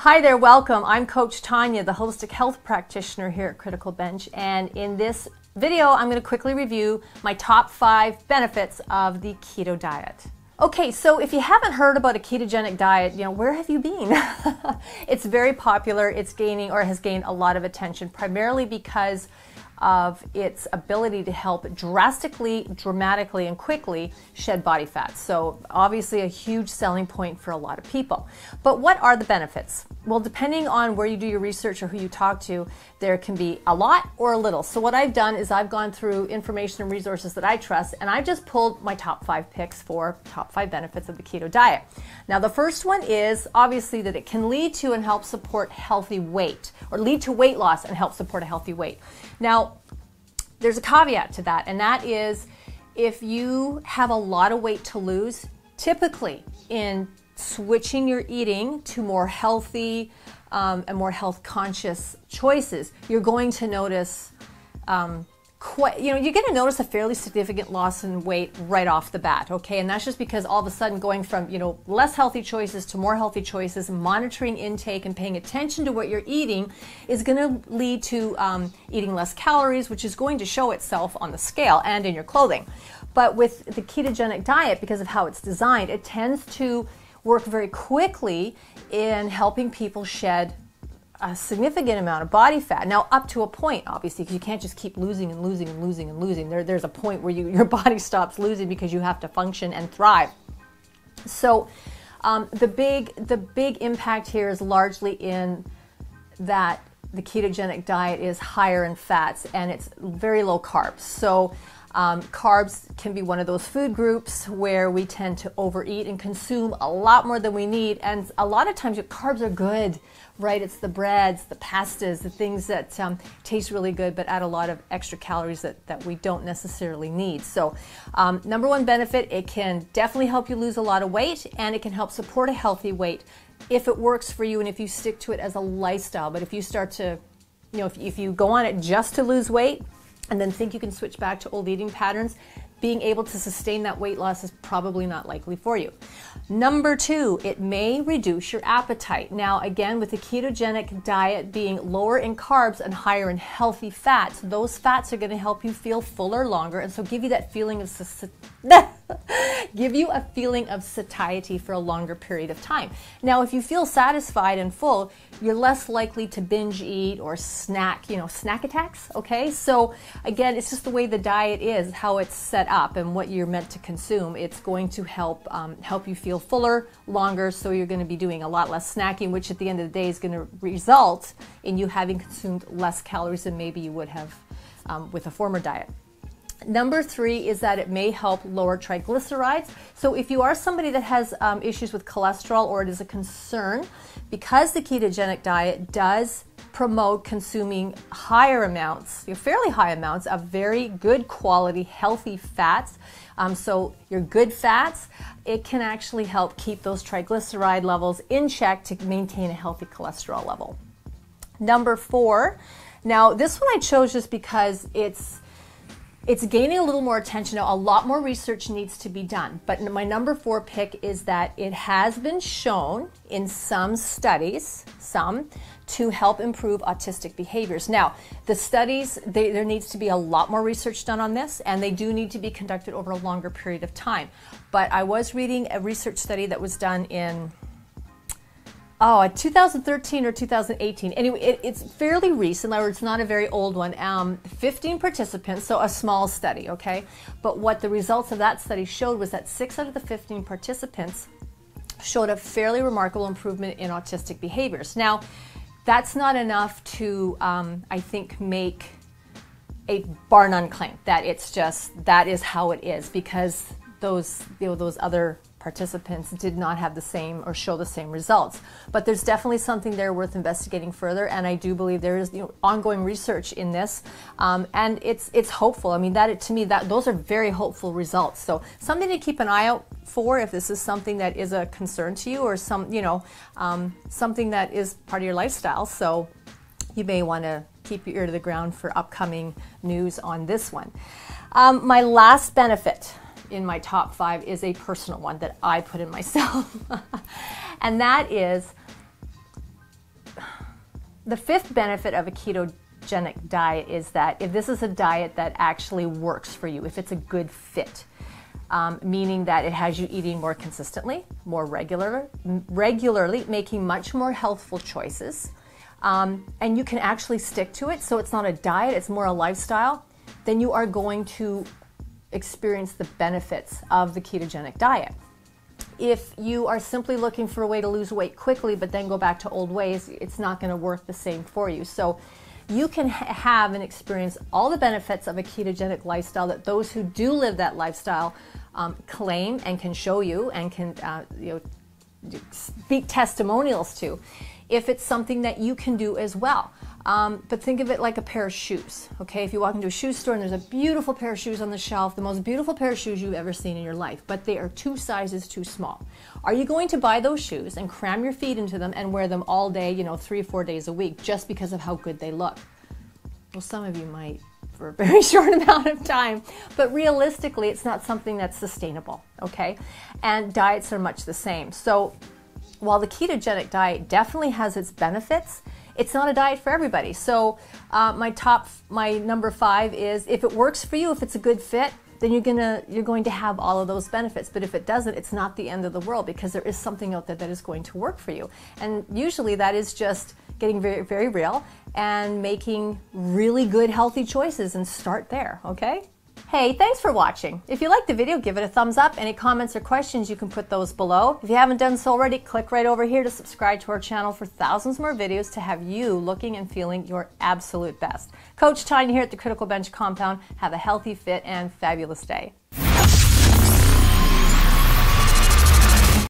Hi there, welcome. I'm Coach Tonya, the holistic health practitioner here at Critical Bench, and in this video I'm going to quickly review my top 5 benefits of the keto diet. Okay, so if you haven't heard about a ketogenic diet, where have you been? It's very popular. It's gaining or has gained a lot of attention primarily because of its ability to help drastically, dramatically, and quickly shed body fat. So obviously a huge selling point for a lot of people. But what are the benefits? Well, depending on where you do your research or who you talk to, there can be a lot or a little. So what I've done is I've gone through information and resources that I trust, and I've just pulled my top 5 picks for top 5 benefits of the keto diet. Now, the first one is obviously that it can lead to and help support healthy weight, or lead to weight loss and help support a healthy weight. Now, there's a caveat to that, and that is if you have a lot of weight to lose, typically in switching your eating to more healthy and more health conscious choices, you're going to notice you're going to notice a fairly significant loss in weight right off the bat, okay? And that's just because all of a sudden going from, less healthy choices to more healthy choices, monitoring intake and paying attention to what you're eating is going to lead to eating less calories, which is going to show itself on the scale and in your clothing. But with the ketogenic diet, because of how it's designed, it tends to work very quickly in helping people shed a significant amount of body fat. Now, up to a point, obviously, because you can't just keep losing and losing and losing and losing. There's a point where your body stops losing because you have to function and thrive. So the big impact here is largely in that the ketogenic diet is higher in fats and it's very low carbs. So carbs can be one of those food groups where we tend to overeat and consume a lot more than we need. And a lot of times carbs are good, right? It's the breads, the pastas, the things that taste really good but add a lot of extra calories that we don't necessarily need. So number one benefit, it can definitely help you lose a lot of weight, and it can help support a healthy weight if it works for you and if you stick to it as a lifestyle. But if you start to, if you go on it just to lose weight, and then think you can switch back to old eating patterns, being able to sustain that weight loss is probably not likely for you. Number 2, it may reduce your appetite. Now, again, with the ketogenic diet being lower in carbs and higher in healthy fats, those fats are going to help you feel fuller longer, and so give you that feeling of satiety for a longer period of time. Now, if you feel satisfied and full, you're less likely to binge eat or snack, snack attacks, okay? So again, it's just the way the diet is, how it's set up and what you're meant to consume. It's going to help you feel fuller longer, so you're going to be doing a lot less snacking, which at the end of the day is going to result in you having consumed less calories than maybe you would have with a former diet. Number 3 is that it may help lower triglycerides. So if you are somebody that has issues with cholesterol, or it is a concern, because the ketogenic diet does promote consuming higher amounts, fairly high amounts of very good quality, healthy fats, so your good fats, it can actually help keep those triglyceride levels in check to maintain a healthy cholesterol level. Number 4, now this one I chose just because it's gaining a little more attention now. A lot more research needs to be done, but my number 4 pick is that it has been shown in some studies, to help improve autistic behaviors. Now, the studies, there needs to be a lot more research done on this, and they do need to be conducted over a longer period of time. But I was reading a research study that was done in 2013 or 2018. Anyway, it's fairly recent, or it's not a very old one. 15 participants, so a small study, okay? But what the results of that study showed was that 6 out of the 15 participants showed a fairly remarkable improvement in autistic behaviors. Now, that's not enough to, I think, make a bar none claim that that is how it is, because those other participants did not have the same or show the same results. But there's definitely something there worth investigating further, and I do believe there is ongoing research in this, and it's hopeful. I mean, to me, those are very hopeful results. So something to keep an eye out for if this is something that is a concern to you, or something that is part of your lifestyle. So you may want to keep your ear to the ground for upcoming news on this one. My last benefit in my top 5 is a personal one that I put in myself. And that is The fifth benefit of a ketogenic diet is that if this is a diet that actually works for you, if it's a good fit, meaning that it has you eating more consistently, more regularly, making much more healthful choices, and you can actually stick to it, so it's not a diet, it's more a lifestyle, then you are going to experience the benefits of the ketogenic diet. If you are simply looking for a way to lose weight quickly but then go back to old ways, it's not going to work the same for you. So you can have and experience all the benefits of a ketogenic lifestyle that those who do live that lifestyle claim and can show you and can speak testimonials to, if it's something that you can do as well. But think of it like a pair of shoes, okay? If you walk into a shoe store and there's a beautiful pair of shoes on the shelf, the most beautiful pair of shoes you've ever seen in your life, but they are 2 sizes too small. Are you going to buy those shoes and cram your feet into them and wear them all day, 3 or 4 days a week, just because of how good they look? Well, some of you might for a very short amount of time, but realistically, it's not something that's sustainable, okay? And diets are much the same. So while the ketogenic diet definitely has its benefits, it's not a diet for everybody. So my number 5 is, if it works for you, if it's a good fit, then you're going to have all of those benefits. But if it doesn't, it's not the end of the world, because there is something out there that is going to work for you. And usually that is just getting very, very real and making really good, healthy choices, and start there, okay? Hey, thanks for watching. If you liked the video, give it a thumbs up. Any comments or questions, you can put those below. If you haven't done so already, click right over here to subscribe to our channel for thousands more videos to have you looking and feeling your absolute best. Coach Tonya here at the Critical Bench Compound. Have a healthy, fit, and fabulous day.